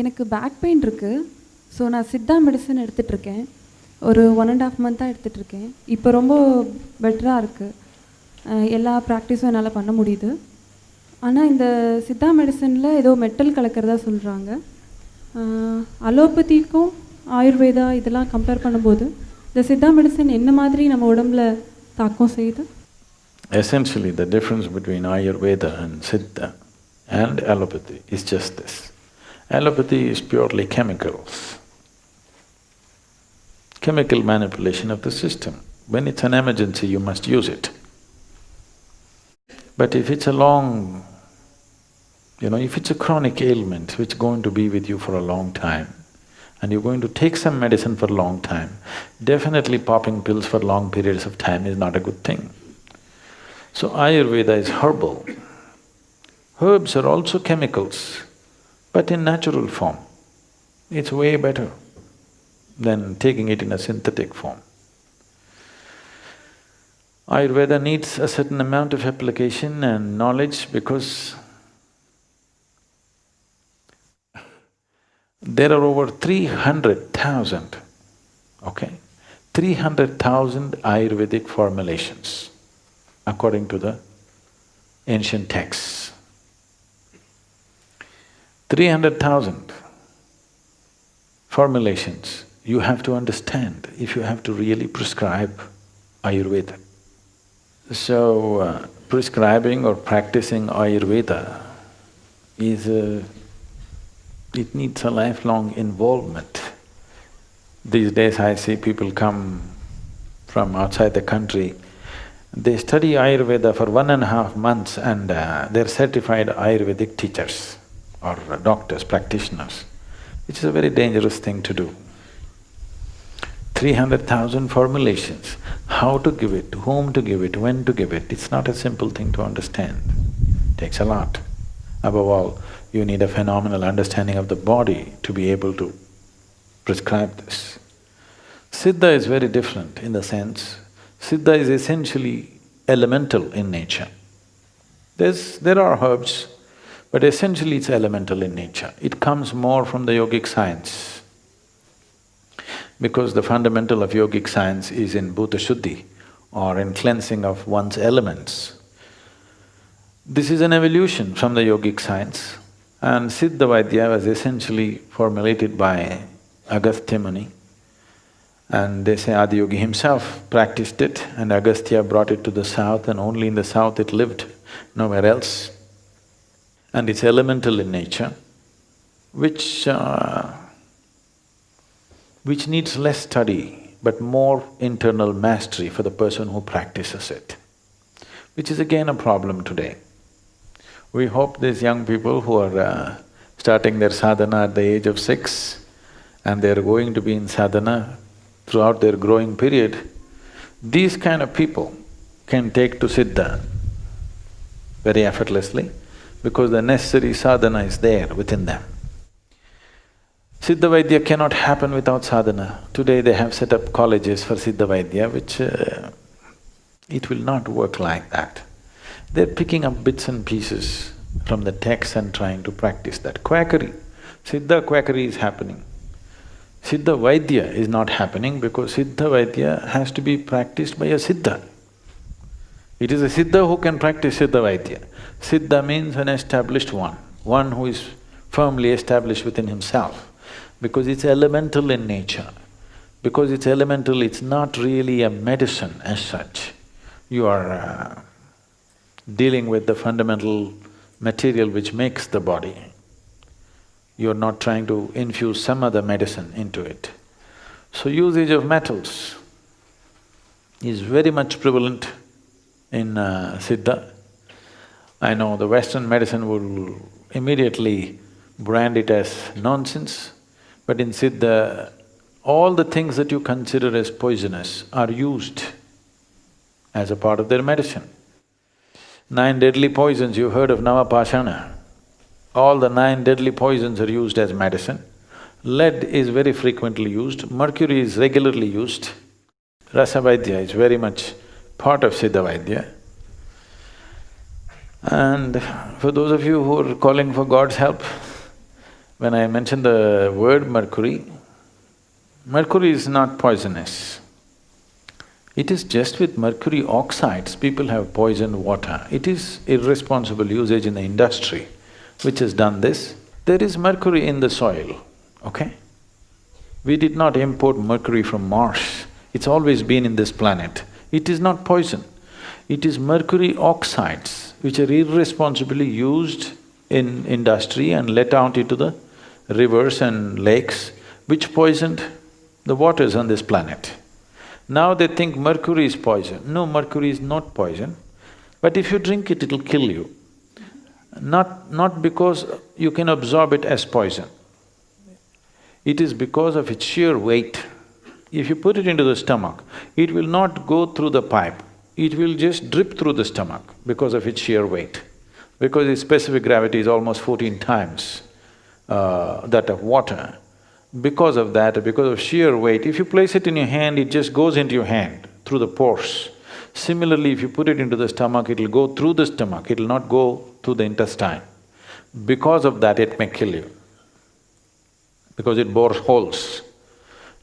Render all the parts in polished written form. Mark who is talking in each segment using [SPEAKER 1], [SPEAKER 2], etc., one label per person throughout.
[SPEAKER 1] எனக்கு back pain இருக்குது. So நான் சித்தா மெடிசன் எடுத்துகிட்ருக்கேன். ஒரு 1.5 மந்த்தாக எடுத்துகிட்ருக்கேன். இப்போ ரொம்ப பெட்டராக இருக்குது. எல்லா ப்ராக்டிஸும் என்னால் பண்ண முடியுது. ஆனால் இந்த சித்தா மெடிசனில் ஏதோ மெட்டல் கலக்கிறதா சொல்கிறாங்க. அலோபதிக்கும் ஆயுர்வேதா இதெல்லாம் கம்பேர் பண்ணும்போது இந்த சித்தா மெடிசன் என்ன மாதிரி நம்ம உடம்புல தாக்கம் செய்யுது?
[SPEAKER 2] Essentially, the difference between Ayurveda and Siddha and Allopathy is just this. Allopathy is purely chemicals, chemical manipulation of the system. When it's an emergency, you must use it. But if it's a long… if it's a chronic ailment which is going to be with you for a long time, and you're going to take some medicine for a long time, definitely popping pills for long periods of time is not a good thing. So Ayurveda is herbal. Herbs are also chemicals, but in natural form. It's way better than taking it in a synthetic form. Ayurveda needs a certain amount of application and knowledge because there are over 300,000, okay? 300,000 Ayurvedic formulations according to the ancient texts. 300,000 formulations you have to understand if you have to really prescribe Ayurveda. So, prescribing or practicing Ayurveda is it needs a lifelong involvement. These days I see people come from outside the country, they study Ayurveda for 1.5 months and they're certified Ayurvedic teachers or doctors, practitioners, which is a very dangerous thing to do. 300,000 formulations, how to give it, to whom to give it, when to give it, it's not a simple thing to understand. It takes a lot. Above all, you need a phenomenal understanding of the body to be able to prescribe this. Siddha is very different in the sense, Siddha is essentially elemental in nature. There are herbs, but essentially it's elemental in nature. It comes more from the yogic science, because the fundamental of yogic science is in bhuta shuddhi or in cleansing of one's elements. This is an evolution from the yogic science, and Siddha Vaidya was essentially formulated by Agastya Muni, and they say Adiyogi himself practiced it and Agastya brought it to the south and only in the south it lived, nowhere else. And it's elemental in nature, which needs less study but more internal mastery for the person who practices it, which is again a problem today. We hope these young people who are starting their sadhana at the age of 6 and they're going to be in sadhana throughout their growing period, these kind of people can take to Siddha very effortlessly because the necessary sadhana is there within them. Siddha Vaidya cannot happen without sadhana. Today they have set up colleges for Siddha Vaidya, which it will not work like that. They're picking up bits and pieces from the text and trying to practice that. Quackery, Siddha quackery is happening. Siddha Vaidya is not happening because Siddha Vaidya has to be practiced by a Siddha. It is a Siddha who can practice Siddha Vaidya. Siddha means an established one who is firmly established within himself, because it's elemental in nature. Because it's elemental, it's not really a medicine as such. You are dealing with the fundamental material which makes the body. You're not trying to infuse some other medicine into it. So usage of metals is very much prevalent in Siddha. I know the Western medicine will immediately brand it as nonsense, but in Siddha, all the things that you consider as poisonous are used as a part of their medicine. 9 deadly poisons, you've heard of Navapashana. All the 9 deadly poisons are used as medicine. Lead is very frequently used, mercury is regularly used. Rasa Vaidya is very much part of Siddha Vaidya. And for those of you who are calling for God's help, When I mention the word mercury, mercury is not poisonous. It is just with mercury oxides, people have poisoned water. It is irresponsible usage in the industry which has done this. There is mercury in the soil, okay? We did not import mercury from Mars, it's always been in this planet. It is not poison. It is mercury oxides which are irresponsibly used in industry and let out into the rivers and lakes, which poisoned the waters on this planet. Now they think mercury is poison. No, mercury is not poison, but if you drink it, it'll kill you. Not because you can absorb it as poison. It is because of its sheer weight. If you put it into the stomach, it will not go through the pipe, it will just drip through the stomach because of its sheer weight. Because its specific gravity is almost 14 times that of water. Because of that, because of sheer weight, if you place it in your hand, it just goes into your hand through the pores. Similarly, if you put it into the stomach, it'll go through the stomach, it'll not go through the intestine. Because of that, it may kill you, because it bores holes.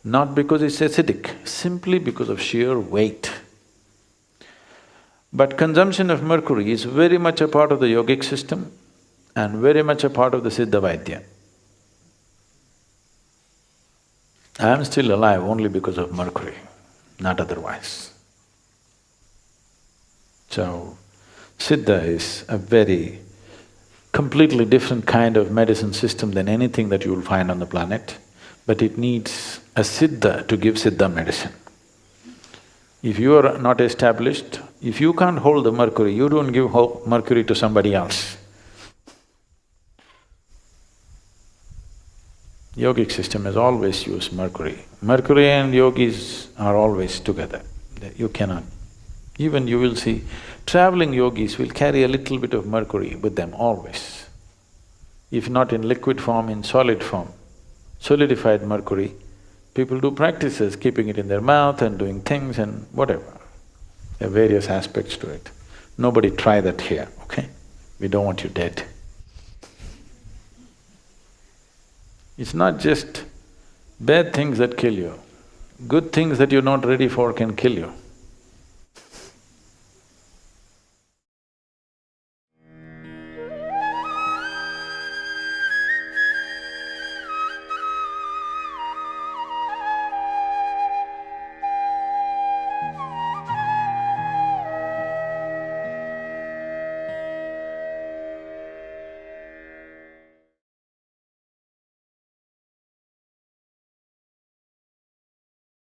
[SPEAKER 2] Not because it's acidic, simply because of sheer weight. But consumption of mercury is very much a part of the yogic system and very much a part of the Siddha Vaidya. I am still alive only because of mercury, not otherwise. So, Siddha is a very completely different kind of medicine system than anything that you will find on the planet, but it needs a Siddha to give Siddha medicine. If you are not established, if you can't hold the mercury, you don't give mercury to somebody else. Yogic system has always used mercury. Mercury and yogis are always together. You cannot… Even you will see, traveling yogis will carry a little bit of mercury with them always. If not in liquid form, in solid form, solidified mercury, people do practices, keeping it in their mouth and doing things and whatever. There are various aspects to it. Nobody try that here, okay? We don't want you dead. It's not just bad things that kill you, good things that you're not ready for can kill you.